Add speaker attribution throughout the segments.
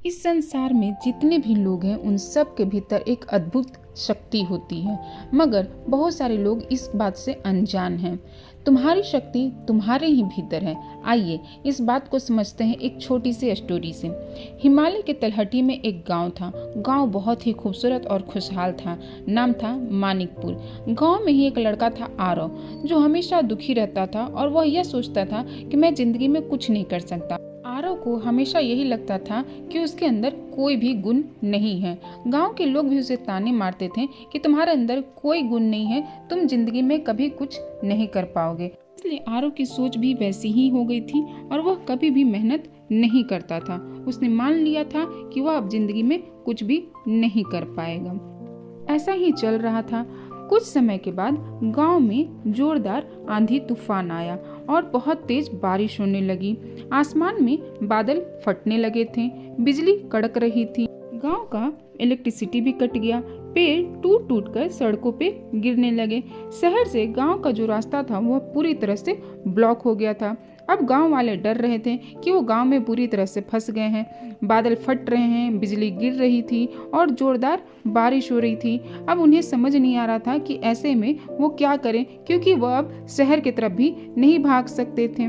Speaker 1: इस संसार में जितने भी लोग हैं उन सब के भीतर एक अद्भुत शक्ति होती है, मगर बहुत सारे लोग इस बात से अनजान हैं। तुम्हारी शक्ति तुम्हारे ही भीतर है। आइए इस बात को समझते हैं एक छोटी सी स्टोरी से। हिमालय के तलहटी में एक गांव था। गांव बहुत ही खूबसूरत और खुशहाल था। नाम था मानिकपुर। गांव में ही एक लड़का था आरव, जो हमेशा दुखी रहता था और वह यह सोचता था कि मैं जिंदगी में कुछ नहीं कर सकता। आरव को हमेशा यही लगता था कि उसके अंदर कोई भी गुण नहीं है। गांव के लोग भी उसे ताने मारते थे कि तुम्हारे अंदर कोई गुण नहीं है, तुम जिंदगी में कभी कुछ नहीं कर पाओगे। इसलिए आरव की सोच भी वैसी ही हो गई थी और वह कभी भी मेहनत नहीं करता था। उसने मान लिया था कि वह अब जिंदगी में कुछ भी नहीं कर पाएगा। ऐसा ही चल रहा था। कुछ समय के बाद गांव में जोरदार आंधी तूफान आया और बहुत तेज बारिश होने लगी। आसमान में बादल फटने लगे थे, बिजली कड़क रही थी। गांव का इलेक्ट्रिसिटी भी कट गया। पेड़ टूट टूट कर सड़कों पे गिरने लगे। शहर से गांव का जो रास्ता था वह पूरी तरह से ब्लॉक हो गया था। अब गांव वाले डर रहे थे कि वो गांव में बुरी तरह से फंस गए हैं। बादल फट रहे हैं, बिजली गिर रही थी और जोरदार बारिश हो रही थी। अब उन्हें समझ नहीं आ रहा था कि ऐसे में वो क्या करें, क्योंकि वह अब शहर की तरफ भी नहीं भाग सकते थे।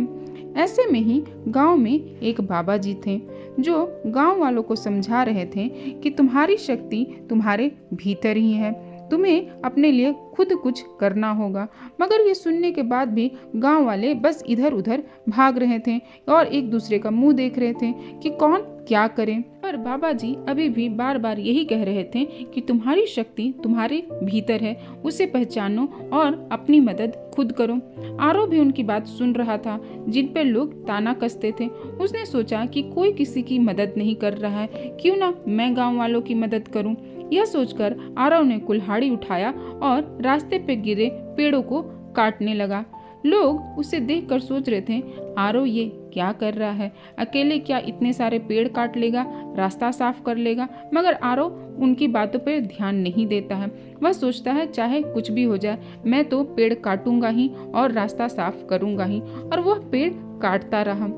Speaker 1: ऐसे में ही गांव में एक बाबा जी थे, जो गांव वालों को समझा रहे थे कि तुम्हारी शक्ति तुम्हारे भीतर ही है, तुम्हें अपने लिए खुद कुछ करना होगा। मगर ये सुनने के बाद भी गांव वाले बस इधर उधर भाग रहे थे और एक दूसरे का मुंह देख रहे थे कि कौन क्या करे। पर बाबा जी अभी भी बार बार यही कह रहे थे कि तुम्हारी शक्ति तुम्हारे भीतर है, उसे पहचानो और अपनी मदद खुद करो। आरव भी उनकी बात सुन रहा था, जिन पर लोग ताना कसते थे। उसने सोचा कि कोई किसी की मदद नहीं कर रहा है, क्यों ना मैं गांव वालों की मदद करूं। यह सोचकर आरव ने कुल्हाड़ी उठाया और रास्ते पे गिरे पेड़ों को काटने लगा। लोग उसे देखकर सोच रहे थे, आरव ये क्या कर रहा है, अकेले क्या इतने सारे पेड़ काट लेगा, रास्ता साफ कर लेगा। मगर आरव उनकी बातों पर ध्यान नहीं देता है। वह सोचता है चाहे कुछ भी हो जाए, मैं तो पेड़ काटूंगा ही और रास्ता साफ करूंगा ही। और वह पेड़ काटता रहा।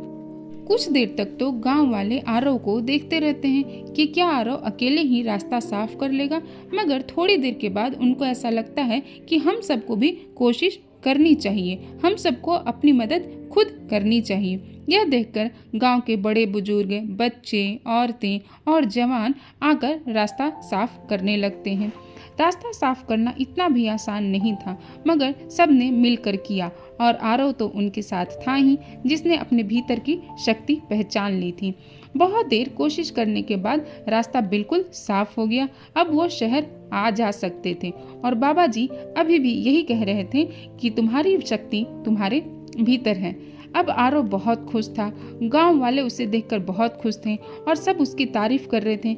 Speaker 1: कुछ देर तक तो गांव वाले आरव को देखते रहते हैं कि क्या आरव अकेले ही रास्ता साफ कर लेगा। मगर थोड़ी देर के बाद उनको ऐसा लगता है कि हम सबको भी कोशिश करनी चाहिए, हम सबको अपनी मदद खुद करनी चाहिए। यह देखकर गांव के बड़े बुजुर्ग, बच्चे, औरतें और जवान आकर रास्ता साफ करने लगते हैं। रास्ता साफ करना इतना भी आसान नहीं था, मगर सबने मिलकर किया और आरव तो उनके साथ था ही, जिसने अपने भीतर की शक्ति पहचान ली थी। बहुत देर कोशिश करने के बाद रास्ता बिल्कुल साफ हो गया। अब वो शहर आ जा सकते थे और बाबा जी अभी भी यही कह रहे थे कि तुम्हारी शक्ति तुम्हारे भीतर है। अब आरव बहुत खुश था। गांव वाले उसे देखकर बहुत खुश थे और सब उसकी तारीफ कर रहे थे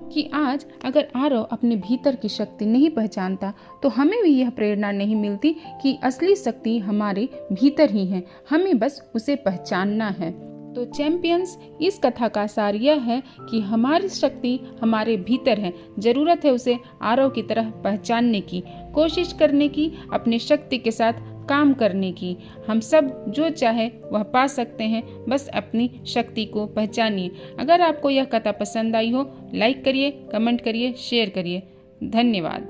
Speaker 1: कि आज अगर आरव अपने भीतर की शक्ति नहीं पहचानता तो हमें भी यह प्रेरणा नहीं मिलती कि असली शक्ति हमारे भीतर ही है, हमें बस उसे पहचानना है। तो चैंपियंस, इस कथा का सार यह है कि हमारी शक्ति हमारे भीतर है। जरूरत है उसे आरव की तरह पहचानने की, कोशिश करने की, अपनी शक्ति के साथ काम करने की। हम सब जो चाहे वह पा सकते हैं, बस अपनी शक्ति को पहचानिए। अगर आपको यह कथा पसंद आई हो, लाइक करिए, कमेंट करिए, शेयर करिए। धन्यवाद।